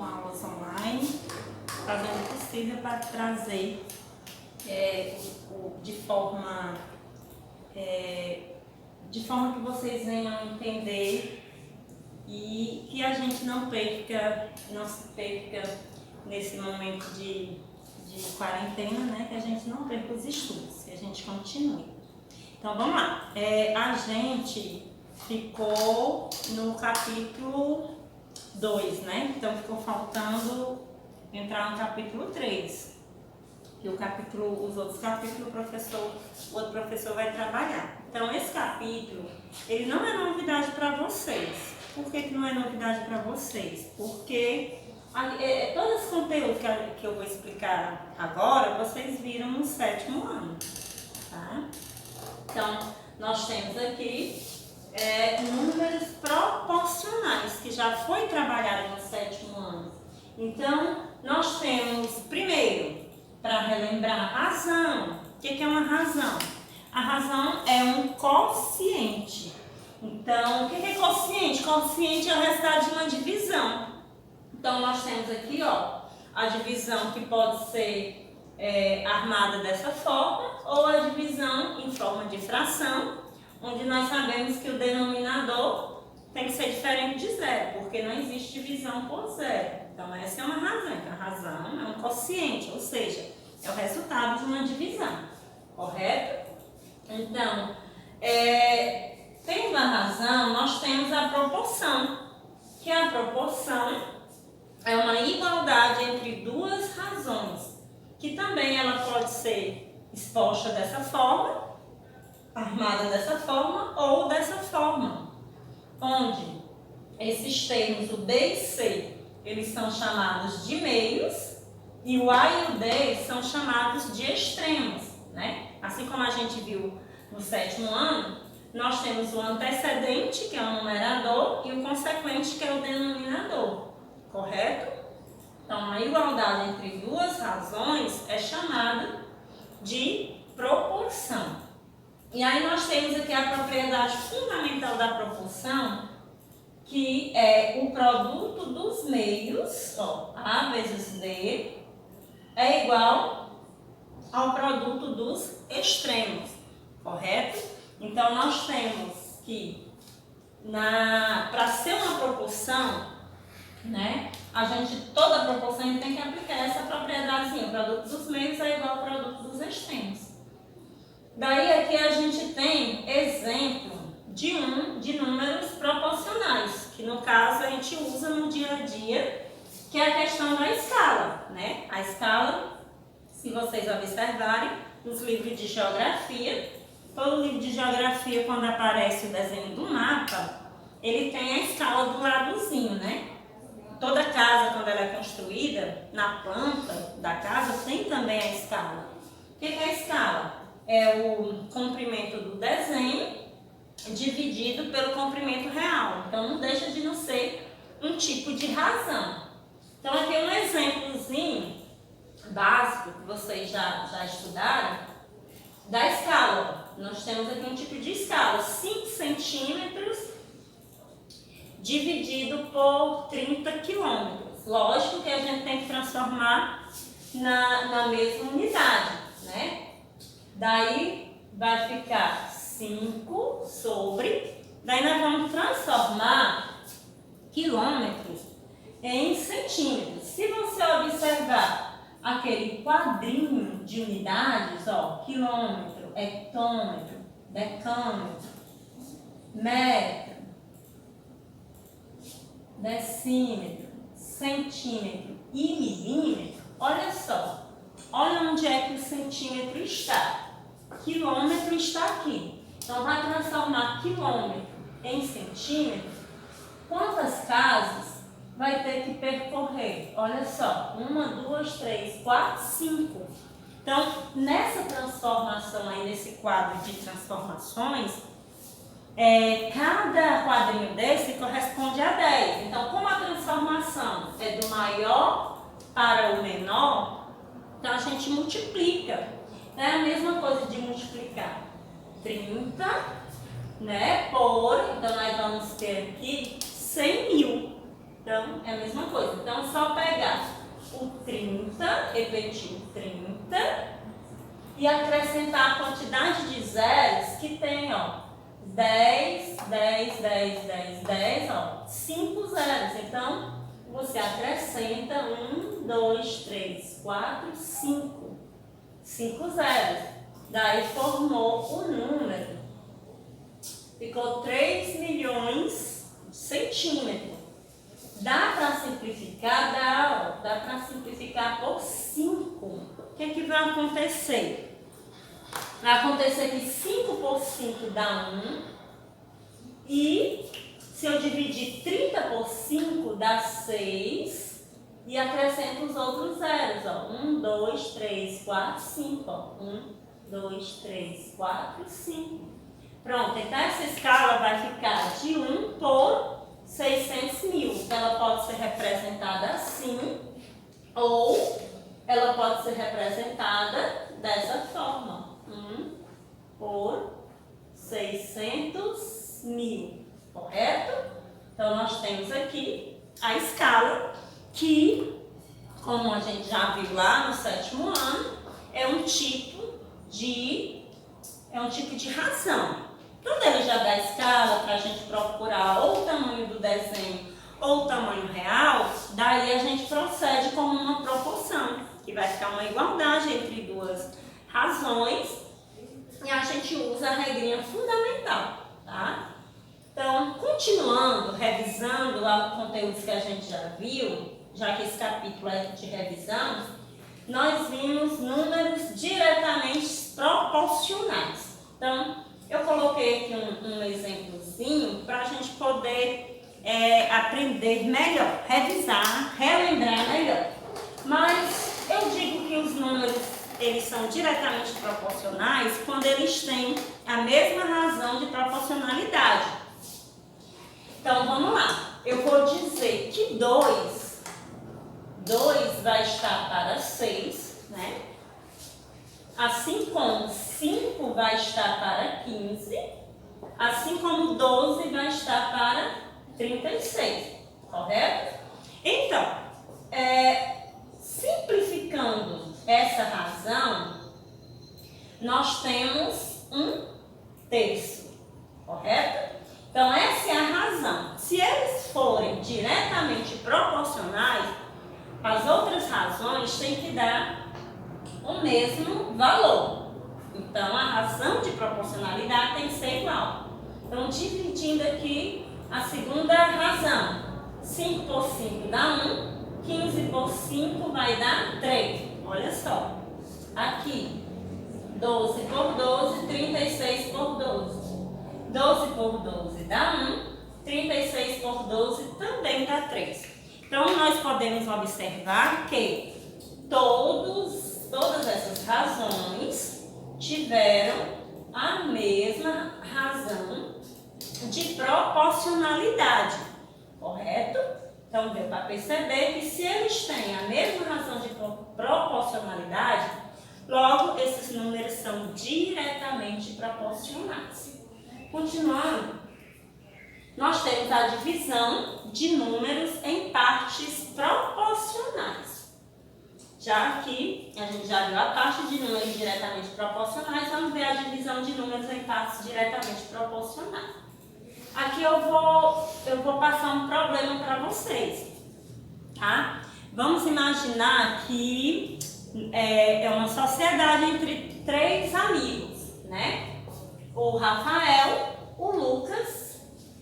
com aulas online, fazendo o possível para trazer de forma que vocês venham entender e que a gente não se perca nesse momento de quarentena, né? Que a gente não perca os estudos, que a gente continue. Então vamos lá. A gente ficou no capítulo 2, né? Então ficou faltando entrar no capítulo 3. E os outros capítulos o outro professor vai trabalhar. Então esse capítulo, ele não é novidade para vocês. Por que não é novidade para vocês? Porque todo esse conteúdo que eu vou explicar agora, vocês viram no 7º ano, tá? Então, nós temos aqui números proporcionais, que já foi trabalhado no 7º ano. Então, nós temos, primeiro, para relembrar a razão. O que é uma razão? A razão é um quociente. Então, o que é quociente? Quociente é o resultado de uma divisão. Então, nós temos aqui, ó, a divisão que pode ser armada dessa forma, ou a divisão em forma de fração, onde nós sabemos que o denominador tem que ser diferente de zero, porque não existe divisão por zero. Então, essa é uma razão. Então, a razão é um quociente, ou seja, é o resultado de uma divisão, correto? Então, tendo a razão, nós temos a proporção, que a proporção é uma igualdade entre duas razões, que também ela pode ser exposta dessa forma, armada dessa forma ou dessa forma, onde esses termos, o B e C, eles são chamados de meios e o A e o D são chamados de extremos, né? Assim como a gente viu no 7º ano, nós temos o antecedente, que é o numerador, e o consequente, que é o denominador, correto? Então, a igualdade entre duas razões é chamada de proporção. E aí nós temos aqui a propriedade fundamental da proporção, que é o produto dos meios, ó, A vezes D, é igual ao produto dos extremos, correto? Então, nós temos que, para ser uma proporção, né, toda proporção tem que aplicar essa propriedadezinha, o produto dos meios é igual ao produto dos extremos. Daí aqui a gente tem exemplo de números proporcionais, que no caso a gente usa no dia a dia, que é a questão da escala, né? A escala, se vocês observarem, nos livros de geografia, todo livro de geografia, quando aparece o desenho do mapa, ele tem a escala do ladozinho, né? Toda casa, quando ela é construída, na planta da casa, tem também a escala. O que é a escala? É o comprimento do desenho dividido pelo comprimento real. Então, não deixa de não ser um tipo de razão. Então, aqui é um exemplozinho básico que vocês já estudaram da escala. Nós temos aqui um tipo de escala, 5 centímetros dividido por 30 quilômetros. Lógico que a gente tem que transformar na mesma unidade, né? Daí vai ficar 5 sobre, daí nós vamos transformar quilômetros em centímetros. Se você observar aquele quadrinho de unidades, ó, quilômetro, hectômetro, decâmetro, metro, decímetro, centímetro e milímetro, olha só, olha onde é que o centímetro está. Quilômetro está aqui. Então, vai transformar quilômetro em centímetro. Quantas casas vai ter que percorrer? Olha só, 1, 2, 3, 4, 5. Então, nessa transformação aí, nesse quadro de transformações, cada quadrinho desse corresponde a 10. Então, como a transformação é do maior para o menor, então a gente multiplica. É a mesma coisa de multiplicar 30, né, então nós vamos ter aqui 100 mil. Então, é a mesma coisa. Então, só 30, repetiu 30, e acrescentar a quantidade de zeros que tem, ó, 10, 10, 10, 10, 10, ó, 5 zeros. Então, você acrescenta 1, 2, 3, 4, 5. 5 zeros. Daí formou o número. Ficou 3 milhões de centímetros. Dá para simplificar? Dá para simplificar por 5. O que é que vai acontecer? Vai acontecer que 5 por 5 dá 1. E se eu dividir 30 por 5 dá 6. E acrescento os outros zeros. 1, 2, 3, 4, 5. 1, 2, 3, 4, 5. Pronto, então essa escala vai ficar de 1 por 600 mil. Ela pode ser representada assim, ou ela pode ser representada dessa forma. 1 por 600 mil, correto? Então, nós temos aqui a escala que, como a gente já viu lá no 7º ano, é um tipo de razão. Então, ele já dá a escala para a gente procurar ou o tamanho do desenho ou o tamanho real, daí a gente procede como uma proporção, que vai ficar uma igualdade entre duas razões, e a gente usa a regrinha fundamental, tá? Então, continuando, revisando lá os conteúdos que a gente já viu, já que esse capítulo é de revisão, nós vimos números diretamente proporcionais. Então, eu coloquei aqui um exemplozinho para a gente poder aprender melhor, revisar, relembrar melhor. Mas eu digo que os números, eles são diretamente proporcionais quando eles têm a mesma razão de proporcionalidade. Então, vamos lá. Eu vou dizer que 2 vai estar para 6, né? Assim como 5 vai estar para 15, assim como 12 vai estar para 36, correto? Então, simplificando essa razão, nós temos 1/3, correto? Então, essa é a razão. Se eles forem diretamente proporcionais, as outras razões têm que dar o mesmo valor. Então, a razão de proporcionalidade tem que ser igual. Então, dividindo aqui a segunda razão. 5 por 5 dá 1, 15 por 5 vai dar 3. Olha só. Aqui, 12 por 12, 36 por 12. 12 por 12 dá 1, 36 por 12 também dá 3. Então, nós podemos observar que todas essas razões tiveram a mesma razão de proporcionalidade, correto? Então, deu para perceber que se eles têm a mesma razão de proporcionalidade, logo, esses números são diretamente proporcionais. Continuando, nós temos a divisão de números em partes proporcionais. Já aqui, a gente já viu a parte de números diretamente proporcionais, vamos ver a divisão de números em partes diretamente proporcionais. Aqui eu vou passar um problema para vocês, tá? Vamos imaginar que é uma sociedade entre 3 amigos, né? O Rafael, o Lucas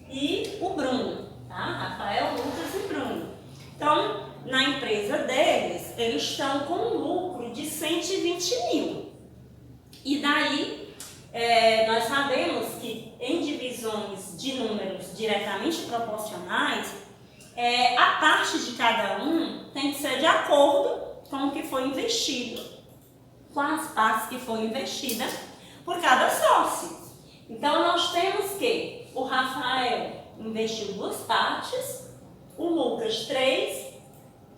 e o Bruno, tá? Rafael, Lucas e Bruno. Então, na empresa deles, eles estão com um lucro de 120 mil. E daí, nós sabemos que em divisões de números diretamente proporcionais, a parte de cada um tem que ser de acordo com o que foi investido, com as partes que foram investidas por cada sócio. Então, nós temos que o Rafael investiu 2 partes, o Lucas 3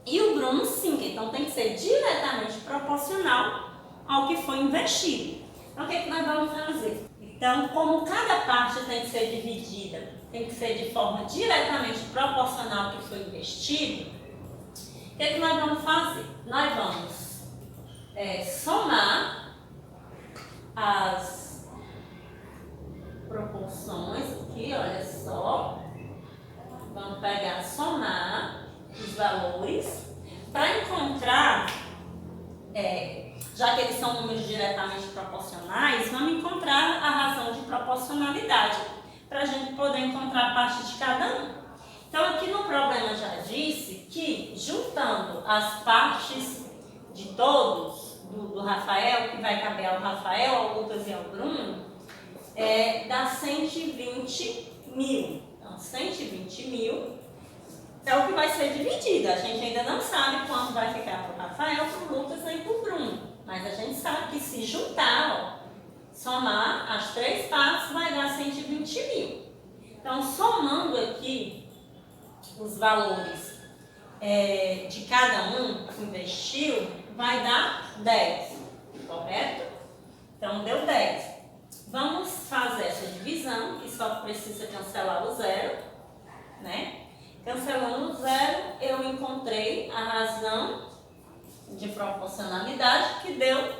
e o Bruno 5. Então, tem que ser diretamente proporcional ao que foi investido. Então, o que nós vamos fazer? Então, como cada parte tem que ser dividida, tem que ser de forma diretamente proporcional ao que foi investido, o que nós vamos fazer? Nós vamos somar as proporções aqui, olha só. Vamos pegar, somar os valores para encontrar, já que eles são números diretamente proporcionais, vamos encontrar a razão de proporcionalidade para a gente poder encontrar a parte de cada um. Então aqui no problema já disse que juntando as partes de todos, do Rafael, que vai caber ao Rafael, ao Lucas e ao Bruno, dá 120 mil. Então 120 mil é o que vai ser dividido. A gente ainda não sabe quanto vai ficar para o Rafael, para o Lucas e para o Bruno. Mas a gente sabe que se juntar, somar as três partes, vai dar 120 mil. Então somando aqui os valores de cada um que investiu, vai dar 10, correto? Então deu 10. Vamos fazer essa divisão, que só precisa cancelar o zero, né? Cancelando o zero, eu encontrei a razão de proporcionalidade, que deu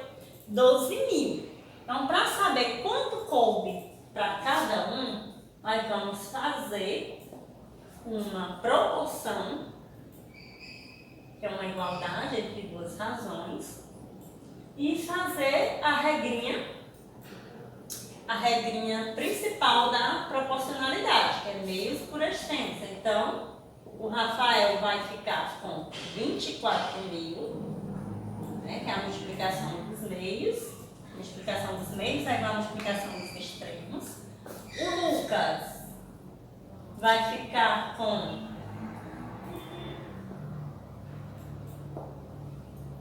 12 mil. Então, para saber quanto coube para cada um, nós vamos fazer uma proporção, que é uma igualdade entre duas razões, e fazer a regrinha principal da proporcionalidade, que é meios por extensa. Então, o Rafael vai ficar com 24 mil, né, que é a multiplicação dos meios. A multiplicação dos meios é igual à multiplicação dos extremos. O Lucas vai ficar com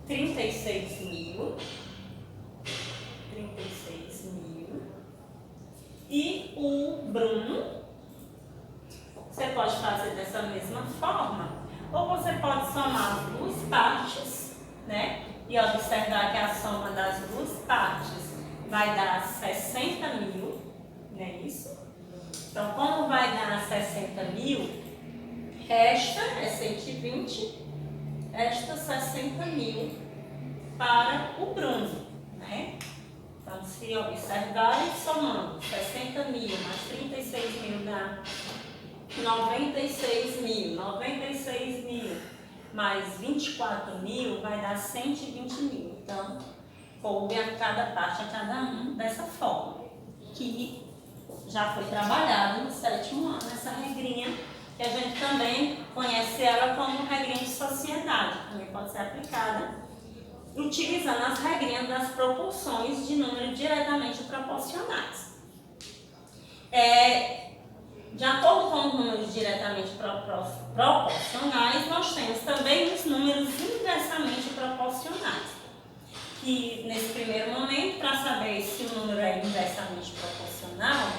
36 mil. E o Bruno, você pode fazer dessa mesma forma. Ou você pode somar as duas partes, né? E observar que a soma das duas partes vai dar 60 mil, não é isso? Então, como vai dar 60 mil, esta é 120, esta 60 mil para o Bruno, né? Então, se observarem, somando 60 mil mais 36 mil dá 96 mil. 96 mil mais 24 mil vai dar 120 mil. Então, coube a cada parte, a cada um, dessa forma. Que já foi trabalhado no 7º ano, essa regrinha, que a gente também conhece ela como regrinha de sociedade. Também pode ser aplicada utilizando as regrinhas das proporções de números diretamente proporcionais. De acordo com os números diretamente proporcionais, nós temos também os números inversamente proporcionais. Que nesse primeiro momento, para saber se o número é inversamente proporcional,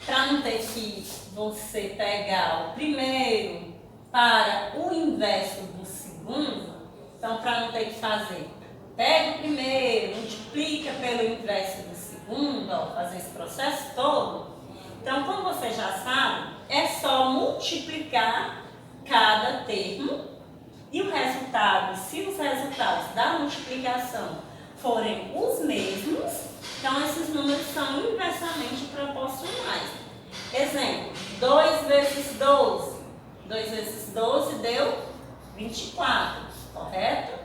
para não ter que você pegar o primeiro para o inverso do segundo, então, para não ter que fazer, pega o primeiro, multiplica pelo inverso do segundo, fazer esse processo todo. Então, como você já sabe, é só multiplicar cada termo e o resultado, se os resultados da multiplicação forem os mesmos, então esses números são inversamente proporcionais. Exemplo, 2 vezes 12. 2 vezes 12 deu 24. Correto?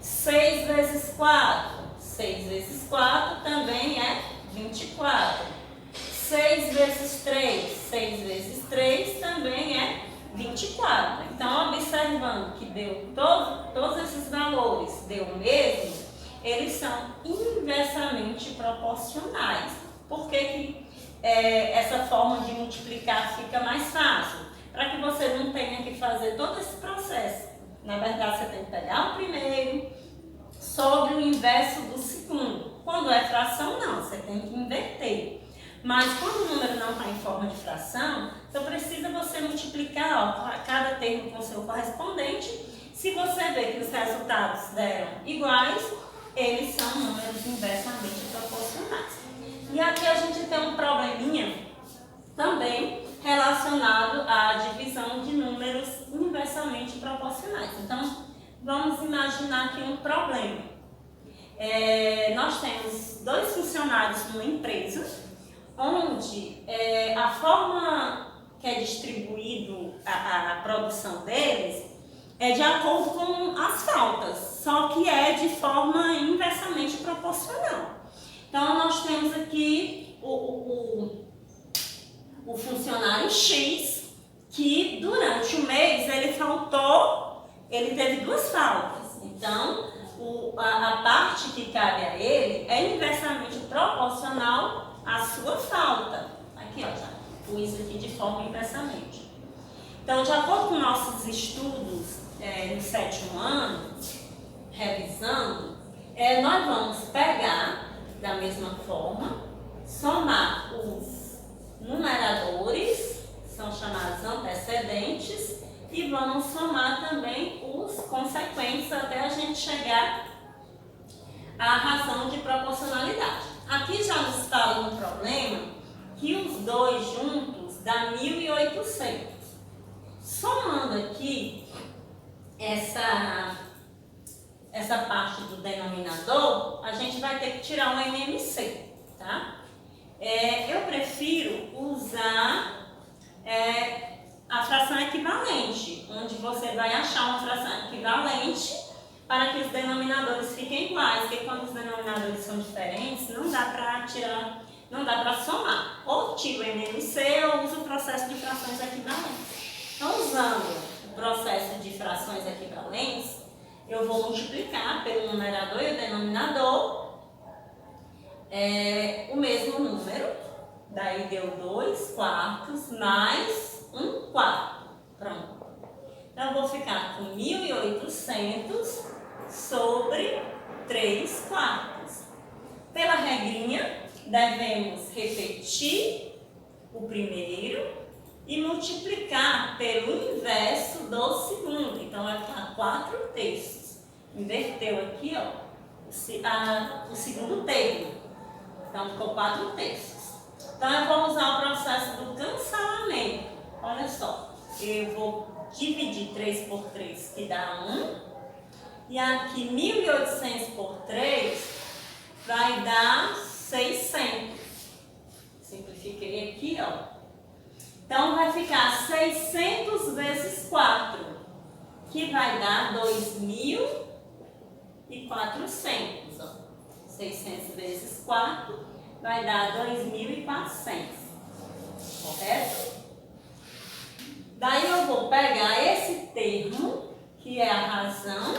6 vezes 4. 6 vezes 4 também é 24. 6 vezes 3. 6 vezes 3 também é 24. Então, observando que deu todos esses valores, deu o mesmo, eles são inversamente proporcionais. Por que essa forma de multiplicar fica mais fácil? Para que você não tenha que fazer todo esse processo. Na verdade, você tem que pegar o primeiro sobre o inverso do segundo. Quando é fração, não, você tem que inverter. Mas quando o número não está em forma de fração, então precisa você multiplicar cada termo com seu correspondente. Se você vê que os resultados deram iguais, eles são números inversamente proporcionais. E aqui a gente tem um probleminha também relacionado à divisão de números inversamente proporcionais. Então, vamos imaginar aqui um problema. Nós temos 2 funcionários numa empresa, onde a forma que é distribuído a produção deles é de acordo com as faltas, só que é de forma inversamente proporcional. Então, nós temos aqui o funcionário X, que durante o mês ele teve 2 faltas. Então, a parte que cabe a ele é inversamente proporcional à sua falta. Aqui, ó, já pus aqui de forma inversamente. Então, de acordo com nossos estudos no 7º ano, revisando, nós vamos pegar da mesma forma, somar os numeradores, são chamados antecedentes, e vamos somar também os consequentes até a gente chegar à razão de proporcionalidade. Aqui já nos fala no problema que os 2 juntos dá 1.800. Somando aqui essa parte do denominador, a gente vai ter que tirar um MMC, tá? Eu prefiro usar a fração equivalente, onde você vai achar uma fração equivalente para que os denominadores fiquem iguais, porque quando os denominadores são diferentes, não dá para tirar, não dá para somar. Ou tiro o MMC ou uso o processo de frações equivalentes. Então, usando o processo de frações equivalentes, eu vou multiplicar pelo numerador e o denominador o mesmo número, daí deu 2 quartos mais 1 quarto. Pronto. Então, eu vou ficar com 1.800 sobre 3 quartos. Pela regrinha, devemos repetir o primeiro e multiplicar pelo inverso do segundo. Então, vai ficar 4 terços. Inverteu aqui, ó, o segundo termo. Então, ficou 4 terços. Então, eu vou usar o processo do cancelamento. Olha só, eu vou dividir 3 por 3, que dá 1. E aqui, 1.800 por 3 vai dar 600. Simplifiquei aqui, ó. Então, vai ficar 600 vezes 4, que vai dar 2.400. 600 vezes 4 vai dar 2.400. Correto? Daí eu vou pegar esse termo, que é a razão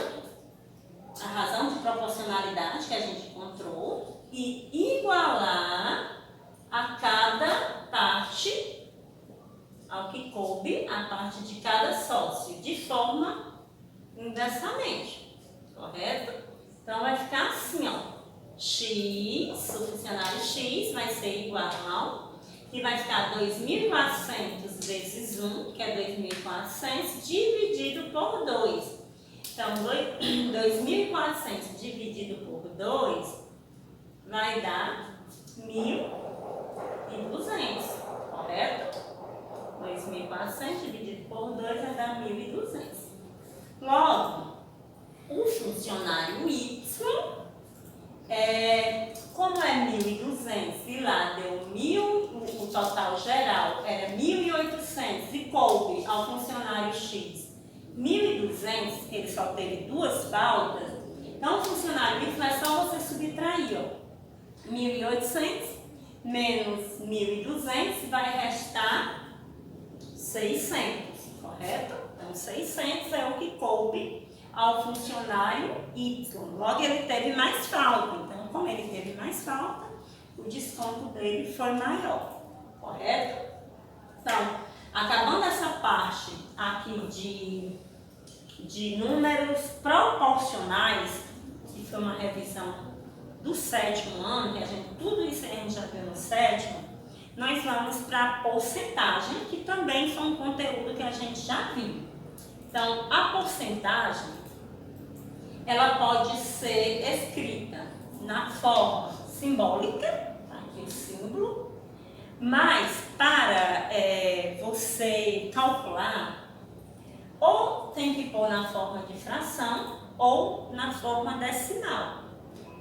de proporcionalidade que a gente encontrou, e igualar a cada parte, ao que coube a parte de cada sócio, de forma inversamente, correto? Então, vai ficar assim, ó, x, o funcionário x vai ser igual, que vai ficar 2.400 vezes 1, que é 2.400, dividido por 2. Então, 2.400 dividido por 2 vai dar 1.200, correto? 2.400 dividido por 2 vai dar 1.200. Logo, o funcionário Y, como é 1.200 e lá deu 1.000, o total geral era 1.800 e coube ao funcionário X 1.200, ele só teve 2 faltas, então o funcionário Y é só você subtrair, ó, 1.800 menos 1.200 vai restar 600, correto? Então, 600 é o que coube ao funcionário Y. Logo, ele teve mais falta. Então, como ele teve mais falta, o desconto dele foi maior, correto? Então, acabando essa parte aqui de números proporcionais, que foi uma revisão do 7º ano, que tudo isso a gente já viu no 7º, nós vamos para a porcentagem, que também foi um conteúdo que a gente já viu. Então, a porcentagem, ela pode ser escrita na forma simbólica, aqui o símbolo, mas para você calcular, ou tem que pôr na forma de fração ou na forma decimal.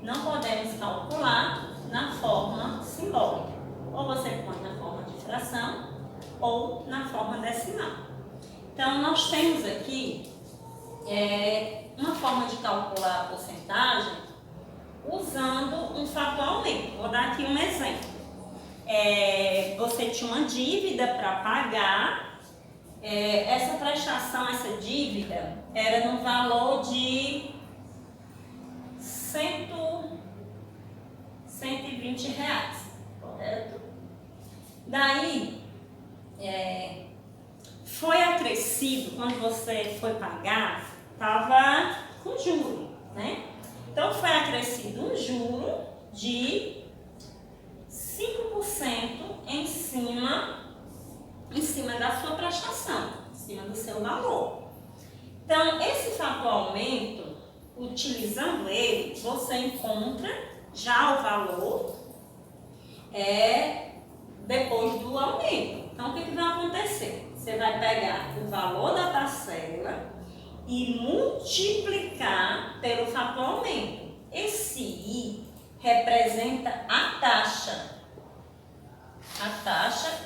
Não podemos calcular na forma simbólica. Ou você põe na forma de fração ou na forma decimal. Então, nós temos aqui uma forma de calcular a porcentagem usando um fator aumento. Vou dar aqui um exemplo. Você tinha uma dívida para pagar. Essa prestação, essa dívida, era no valor de 120 reais, correto? Daí, foi acrescido, quando você foi pagar, estava com juro, né? Então, foi acrescido um juro de 5% em cima da sua prestação, em cima do seu valor. Então, esse fator aumento, utilizando ele, você encontra já o valor depois do aumento. Então, o que vai acontecer? Você vai pegar o valor da parcela e multiplicar pelo fator aumento. Esse I representa a taxa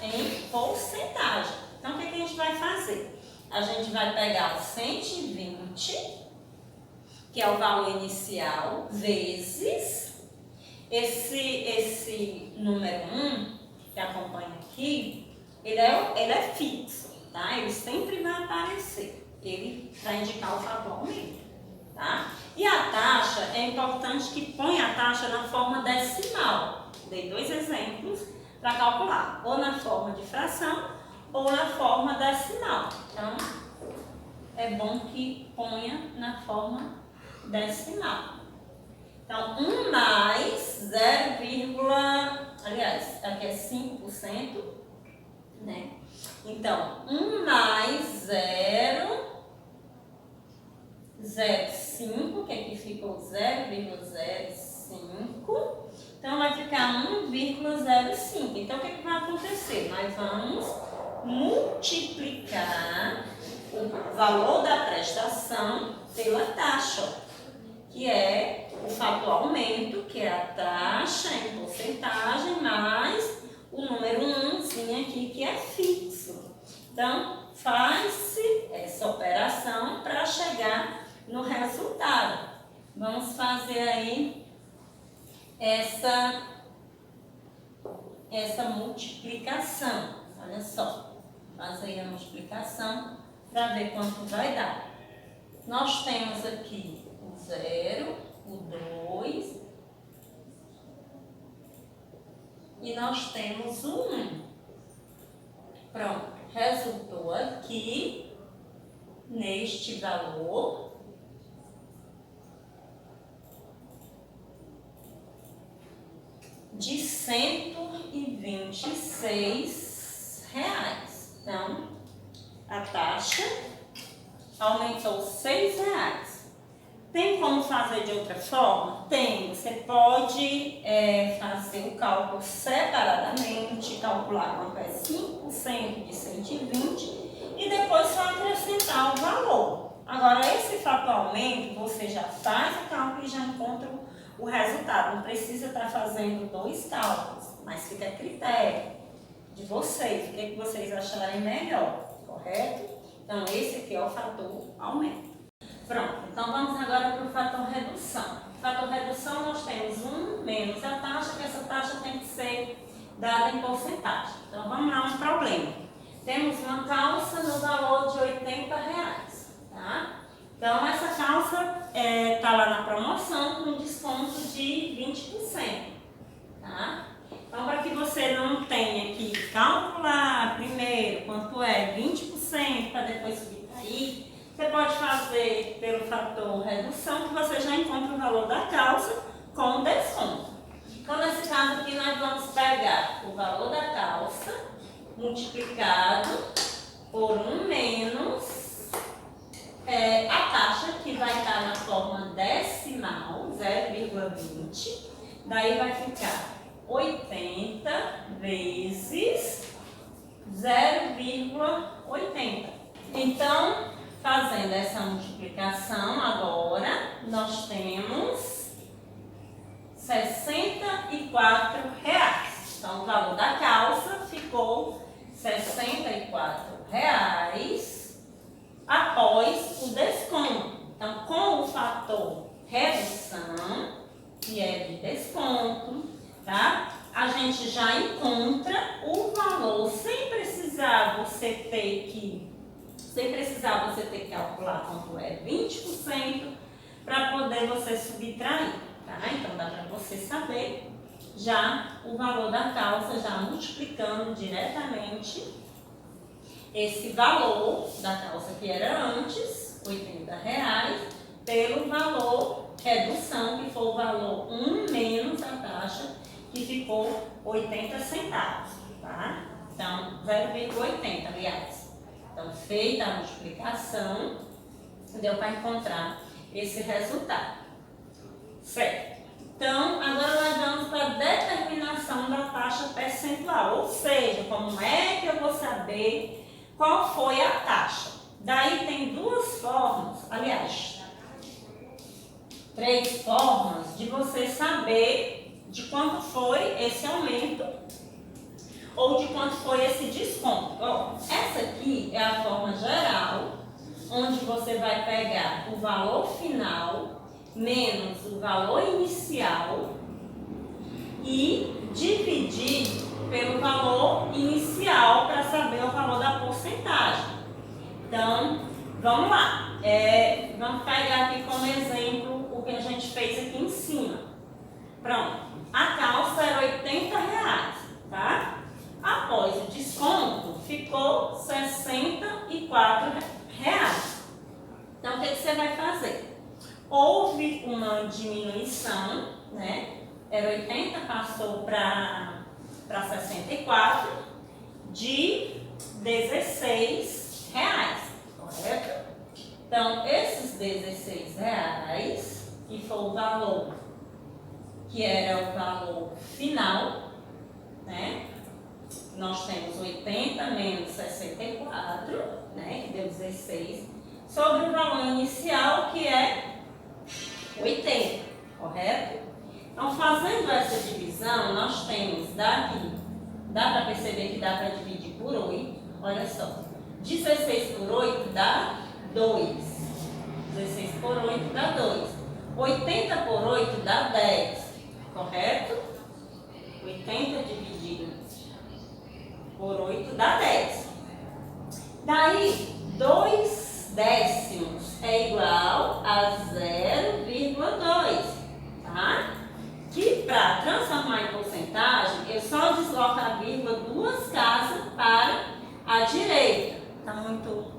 em porcentagem. Então, o que a gente vai fazer? A gente vai pegar o 120, que é o valor inicial, vezes esse número 1, que acompanha aqui, ele é fixo, tá? Ele sempre vai aparecer, ele vai indicar o fator aumento, tá? E a taxa, é importante que ponha a taxa na forma decimal. Dei 2 exemplos para calcular, ou na forma de fração, ou na forma decimal. Então, é bom que ponha na forma decimal. Então, 1 mais 0, aliás, aqui é 5%, né? Então, 1 mais 0,05, que aqui ficou 0,05. Então, vai ficar 1,05. Então, o que vai acontecer? Nós vamos multiplicar o valor da prestação pela taxa, que é o fator aumento, que é a taxa em porcentagem, mais o número 1zinho aqui, que é fixo. Então, faz-se essa operação para chegar no resultado. Vamos fazer aí essa multiplicação. Olha só, fazer a multiplicação para ver quanto vai dar. Nós temos aqui o 0, o 2 e nós temos o 1. Pronto, resultou aqui neste valor de R$126. Então, a taxa aumentou R$6. Tem como fazer de outra forma? Tem. Você pode fazer o cálculo separadamente, calcular quanto é 5% de 120 e depois só acrescentar o valor. Agora, esse fator aumento, você já faz o cálculo e já encontra o resultado. Não precisa estar fazendo 2 cálculos, mas fica a critério de vocês, o que vocês acharem melhor, correto? Então, esse aqui é o fator aumento. Pronto, então vamos agora para o fator redução. O fator redução nós temos 1 menos a taxa, que essa taxa tem que ser dada em porcentagem. Então vamos lá, um problema. Temos uma calça no valor de R$80, tá? Então essa calça está lá na promoção com desconto de 20%, tá? Então para que você não tenha que calcular primeiro quanto é 20% para depois subir aí, você pode fazer pelo fator redução, que você já encontra o valor da calça com desconto. Então, nesse caso aqui, nós vamos pegar o valor da calça multiplicado por 1 menos a taxa, que vai estar na forma decimal, 0,20. Daí vai ficar 80 vezes 0,80. Então, Fazendo essa multiplicação agora, nós temos R$64. Então, o valor da calça ficou R$64 após o desconto. Então, com o fator redução, que é de desconto, tá? A gente já encontra o valor sem precisar você ter que calcular quanto é 20% para poder você subtrair, tá? Então dá para você saber já o valor da calça, já multiplicando diretamente esse valor da calça que era antes, R$80, pelo valor redução, que foi o valor 1 menos a taxa, que ficou 80 centavos, tá? Então, 0,80, aliás. Então, feita a multiplicação, deu para encontrar esse resultado. Certo? Então, agora nós vamos para a determinação da taxa percentual, ou seja, como é que eu vou saber qual foi a taxa? Daí tem duas formas, aliás, 3 formas de você saber de quanto foi esse aumento ou de quanto foi esse desconto. Ó, essa aqui é a forma geral, onde você vai pegar o valor final menos o valor inicial e dividir pelo valor inicial para saber o valor da porcentagem. Então, vamos lá. Vamos pegar aqui como exemplo o que a gente fez aqui em cima. Pronto. A calça era R$80, tá? Após o desconto, ficou R$64. Então, o que você vai fazer? Houve uma diminuição, né? Era 80, passou para 64, de R$16, correto? Então, esses R$16, que foi o valor, que era o valor final, né? Nós temos 80 menos 64, né? Que deu 16, sobre o valor inicial, que é 80, correto? Então, fazendo essa divisão, nós temos daqui, dá para perceber que dá para dividir por 8, olha só, 16 por 8 dá 2, 16 por 8 dá 2, 80 por 8 dá 10, correto? 80 dividido por 8 dá 10. Daí, 2 décimos é igual a 0,2, tá? Que para transformar em porcentagem, eu só desloco a vírgula 2 casas para a direita. Tá muito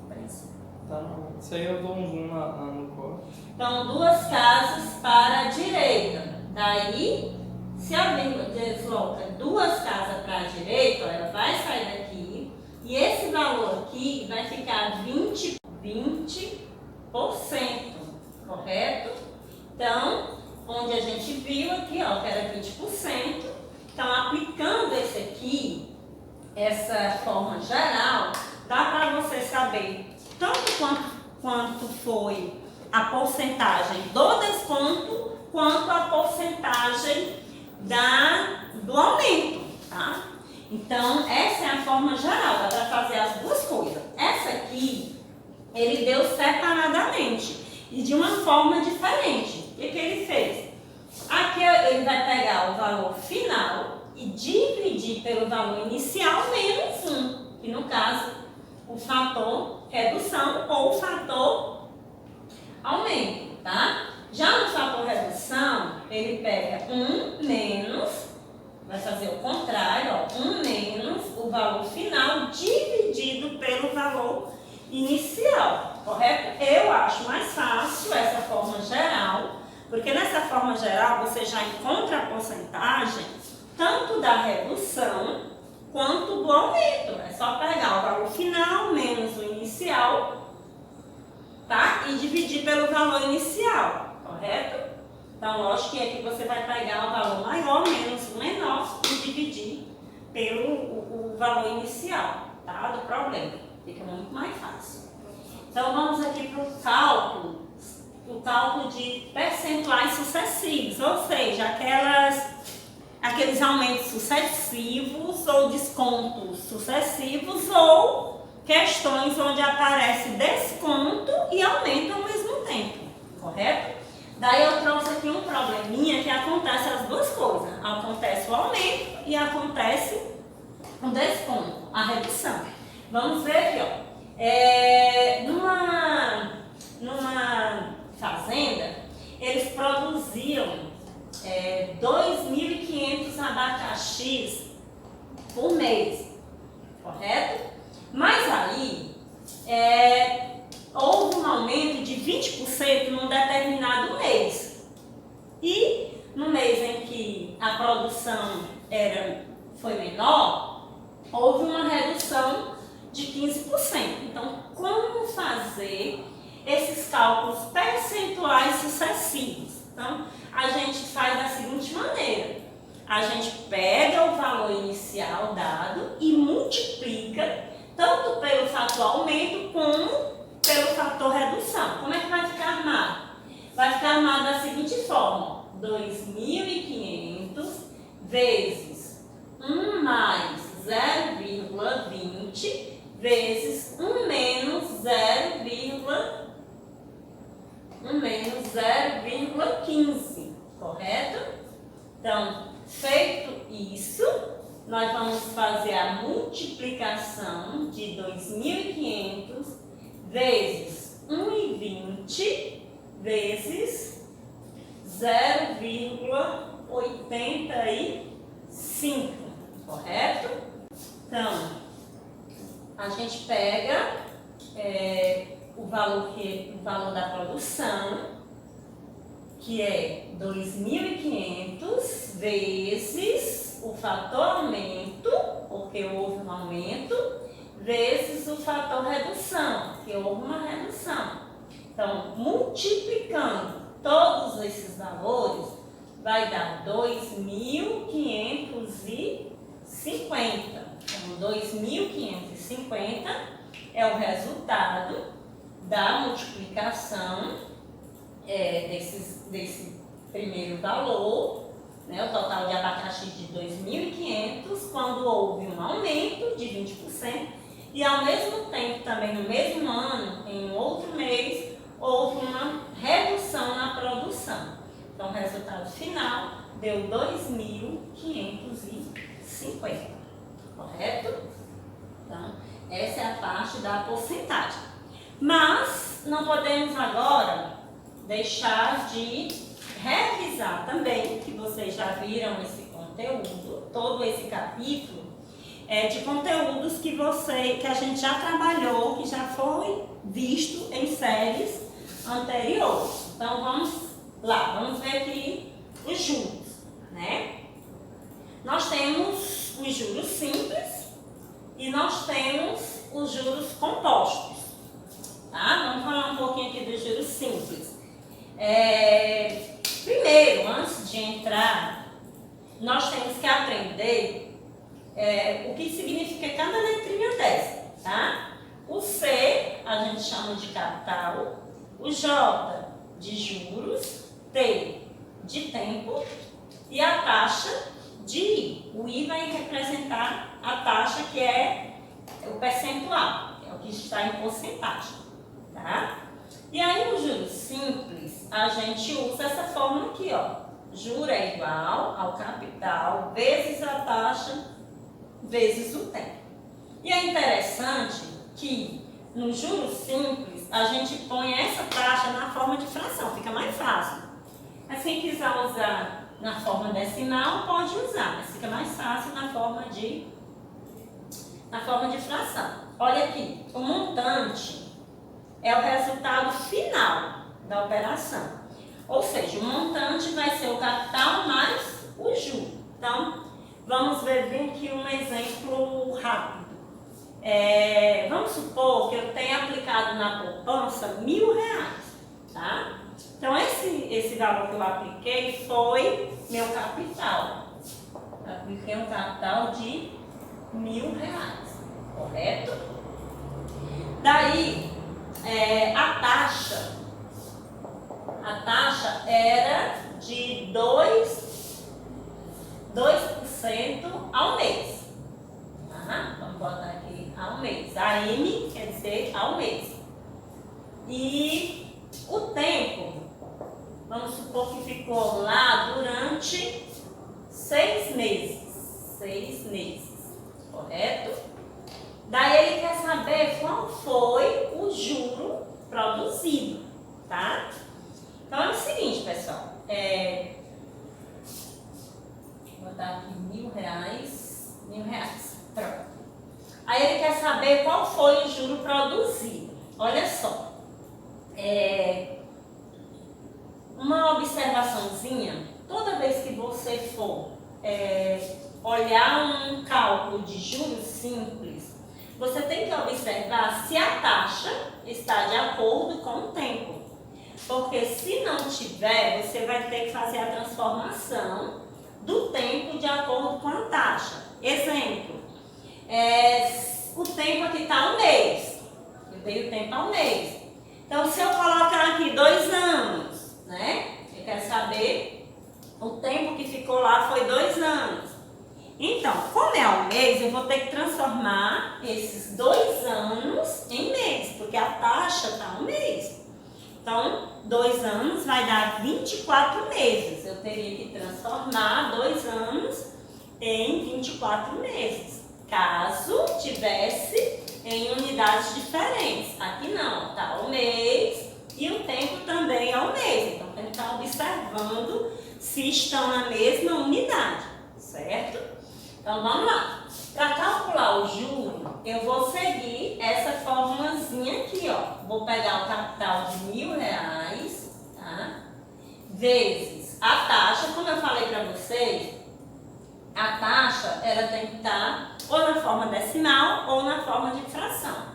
preso? Tá, não. Isso aí eu dou um zoom no corte. Então, 2 casas para a direita. Daí, se a vírgula desloca 2 casas para a direita, ó, ela vai sair daqui. E esse valor aqui vai ficar 20%, correto? Então, onde a gente viu aqui, ó, que era 20%. Então, aplicando esse aqui, essa forma geral, dá para você saber tanto quanto foi a porcentagem do desconto, quanto a porcentagem do aumento, tá? Então, essa é a forma geral, dá para fazer as duas coisas. Essa aqui, ele deu separadamente e de uma forma diferente. O que ele fez? Aqui ele vai pegar o valor final e dividir pelo valor inicial menos 1, que no caso, o fator redução ou o fator aumento, tá? Já no fator redução, ele pega 1 menos, vai fazer o contrário, ó, 1 menos o valor final dividido pelo valor inicial, correto? Eu acho mais fácil essa forma geral, porque nessa forma geral você já encontra a porcentagem tanto da redução quanto do aumento. É só pegar o valor final menos o inicial, tá? E dividir pelo valor inicial, correto? Então, lógico que aqui você vai pegar o valor maior menos o menor e dividir pelo o valor inicial, tá? Do problema. Fica muito mais fácil. Então vamos aqui para o cálculo de percentuais sucessivos, ou seja, aqueles aumentos sucessivos ou descontos sucessivos ou questões onde aparece desconto e aumento ao mesmo tempo, correto? Daí eu trouxe aqui um probleminha que acontece as duas coisas, acontece o aumento e acontece o desconto, a redução. Vamos ver aqui, ó. Numa fazenda, eles produziam 2.500 abacaxis por mês, correto? Mas aí houve um aumento de 20% num determinado mês. E no mês em que a produção foi menor, houve uma redução de 15%. Então, como fazer esses cálculos percentuais sucessivos? Então, a gente faz da seguinte maneira. A gente pega o valor inicial dado e multiplica tanto pelo fator aumento como pelo fator redução. Como é que vai ficar armado? Vai ficar armado da seguinte forma: 2.500 vezes 1 mais 0,20 vezes 1 menos 0,15, correto? Então, feito isso, nós vamos fazer a multiplicação de 2.500 vezes 1,20 vezes 0,85, correto? Então, a gente pega o valor da produção, que é 2.500 vezes o fator aumento, porque houve um aumento, vezes o fator redução, que houve uma redução. Então, multiplicando todos esses valores, vai dar 2.550. Então, 2.550 é o resultado da multiplicação desse primeiro valor, né, o total de abacaxi de 2.500, quando houve um aumento de 20% e, ao mesmo tempo, também no mesmo ano, em outro mês, houve uma redução na produção. Então, o resultado final deu 2.550, correto? Então, essa é a parte da porcentagem. Mas não podemos agora deixar de revisar também, que vocês já viram esse conteúdo, todo esse capítulo, de conteúdos que a gente já trabalhou, que já foi visto em séries anteriores. Então vamos lá, vamos ver aqui os juros, né? Nós temos os juros simples e nós temos os juros compostos, tá? Vamos falar um pouquinho aqui dos juros simples. Primeiro, antes de entrar, nós temos que aprender o que significa cada letrinha dessa, tá? O C a gente chama de capital, o J de juros, T de tempo e a taxa de I. O I vai representar a taxa, que é o percentual, é o que está em porcentagem, tá? E aí, no juros simples, a gente usa essa fórmula aqui, ó. Juro é igual ao capital vezes a taxa vezes o tempo. E é interessante que no juros simples a gente põe essa taxa na forma de fração, fica mais fácil. Mas quem quiser usar na forma decimal pode usar, mas fica mais fácil na forma de fração. Olha aqui, o montante é o resultado final da operação. Ou seja, o montante vai ser o capital mais o juro. Então, vamos ver bem aqui um exemplo rápido. Vamos supor que eu tenha aplicado na poupança R$1.000, tá? Então, esse valor que eu apliquei foi meu capital. Eu apliquei um capital de R$1.000, correto? Daí, a taxa era de 2% ao mês. Vamos botar aqui ao mês. A M quer dizer ao mês. E o tempo, vamos supor que ficou lá durante 6 meses. 6 meses, correto? Daí ele quer saber qual foi o juro produzido, tá? Então é o seguinte, pessoal. Vou botar aqui R$1.000. Pronto. Aí ele quer saber qual foi o juro produzido. Olha só. Uma observaçãozinha. Toda vez que você for olhar um cálculo de juros simples, você tem que observar se a taxa está de acordo com o tempo. Porque se não tiver, você vai ter que fazer a transformação do tempo de acordo com a taxa. Exemplo, o tempo aqui está um mês. Eu dei o tempo ao mês. Então, se eu colocar aqui 2 anos, né? Eu quero saber o tempo que ficou lá foi 2 anos. Então, como é ao mês, eu vou ter que transformar esses 2 anos em mês, porque a taxa está um mês. Então, 2 anos vai dar 24 meses. Eu teria que transformar 2 anos em 24 meses, caso tivesse em unidades diferentes. Aqui não, está ao mês e o tempo também é ao mês. Então, tem que estar observando se estão na mesma unidade, certo? Então, vamos lá. Para calcular o juro, eu vou seguir essa formulazinha aqui, ó. Vou pegar o capital de R$1.000, tá? Vezes a taxa, como eu falei para vocês, a taxa, ela tem que estar ou na forma decimal ou na forma de fração.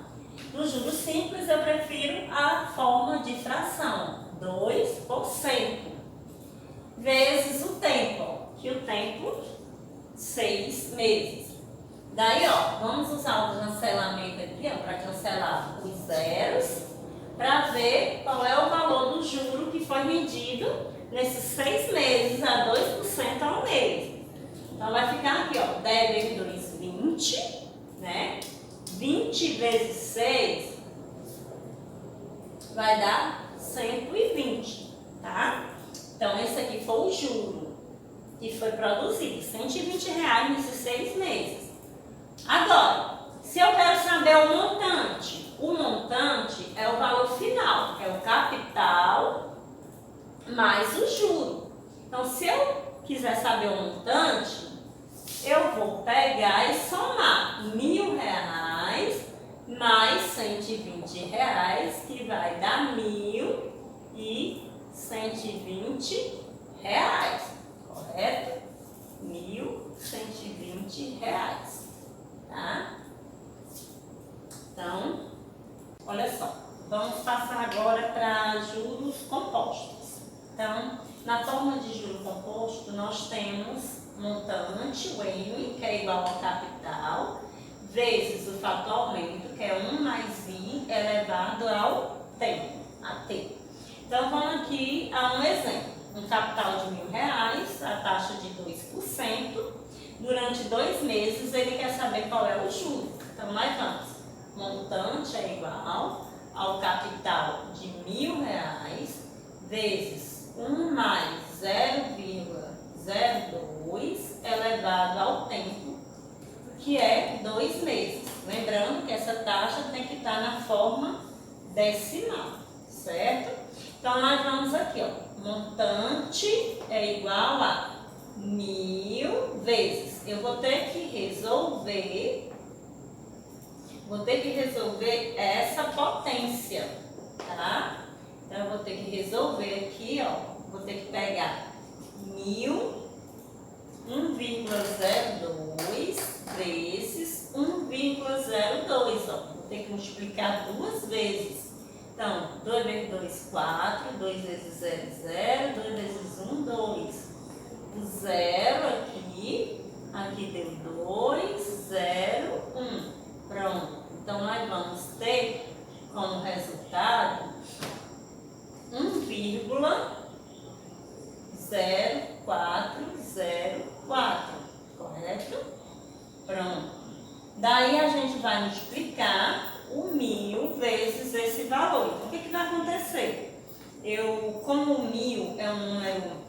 No juros simples, eu prefiro a forma de fração, 2%, vezes o tempo, que o tempo, 6 meses. Daí, ó, vamos usar o cancelamento aqui, ó, para cancelar os zeros, para ver qual é o valor do juro que foi medido nesses 6 meses a 2% ao mês. Então, vai ficar aqui, ó, 10 vezes 2, 20, né? 20 vezes 6 vai dar 120, tá? Então, esse aqui foi o juro que foi produzido, R$120 nesses 6 meses. Agora, se eu quero saber o montante é o valor final, é o capital mais o juro. Então, se eu quiser saber o montante, eu vou pegar e somar R$1.000 mais R$120, que vai dar R$1.120, correto? R$1.120, tá? Então, olha só, vamos passar agora para juros compostos. Então, na forma de juro composto, nós temos montante, o N, que é igual ao capital, vezes o fator aumento, que é 1 mais I elevado ao tempo, a T. Então, vamos aqui a um exemplo. Um capital de R$1.000, a taxa de 2%. Durante 2 meses, ele quer saber qual é o juro. Então, nós vamos. Montante é igual ao capital de R$1.000 vezes 1 mais 0,02 elevado ao tempo, que é 2 meses. Lembrando que essa taxa tem que estar na forma decimal, certo? Então, nós vamos aqui, ó. Montante é igual a 1.000 vezes. Eu vou ter que resolver essa potência, tá? Então, eu vou ter que resolver aqui, ó. Vou ter que pegar 1,02 vezes 1,02, ó. Vou ter que multiplicar 2 vezes. Então, 2 vezes 2, 4, 2 vezes 0, 0, 2 vezes 1, 2. O 0 aqui deu 2, 0, 1. Pronto. Então, nós vamos ter como resultado 1,0404, correto? Pronto. Daí a gente vai multiplicar o 1000 vezes esse valor. Então, o que vai acontecer? Como o 1000 é um número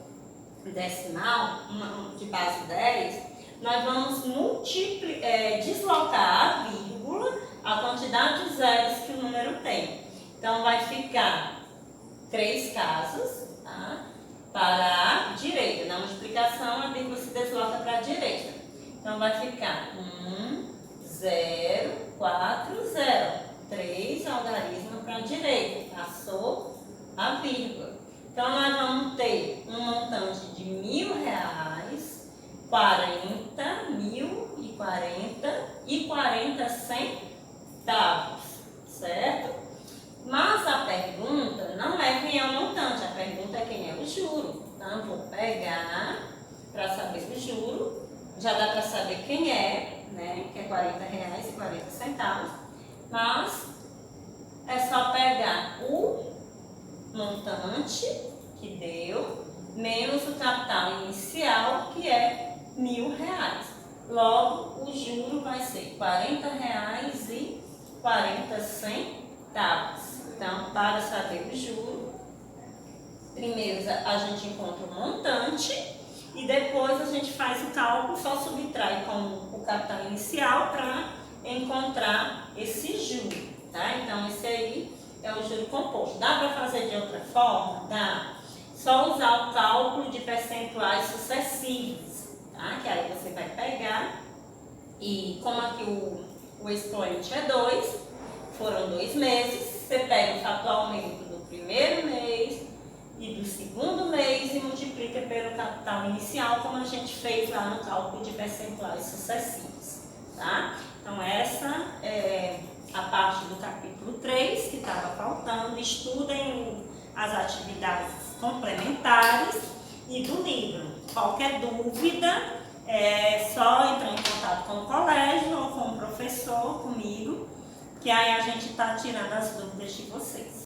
decimal, de base 10, nós vamos deslocar a vírgula, a quantidade de zeros que o número tem. Então, vai ficar 3 casas, tá? Para a direita. Na multiplicação, a vírgula se desloca para a direita. Então, vai ficar 1,040. 3 algarismos para a direita. Passou a vírgula. Então, nós vamos ter um montante de R$1.000, 40 centavos, certo? Mas a pergunta não é quem é o montante, a pergunta é quem é o juro. Então, vou pegar para saber o juro, já dá para saber quem é, né? Que é R$40,40, mas é só pegar o montante que deu, menos o capital inicial, que é R$1.000. Logo, o juro vai ser R$40,40. Então, para saber o juro, primeiro a gente encontra o montante e depois a gente faz o cálculo, só subtrai com o capital inicial para encontrar esse juro, tá? Então, esse aí é o juro composto. Dá para fazer de outra forma? Dá. Só usar o cálculo de percentuais sucessivos, tá? Que aí você vai pegar e, como aqui o expoente é 2, foram 2 meses, você pega o fator aumento do primeiro mês e do segundo mês e multiplica pelo capital inicial, como a gente fez lá no cálculo de percentuais sucessivos, tá? Então, essa é a parte do capítulo 3 que estava faltando. Estudem as atividades complementares e do livro. Qualquer dúvida, é só entrar em contato com o colégio ou com o professor, comigo, que aí a gente está tirando as dúvidas de vocês.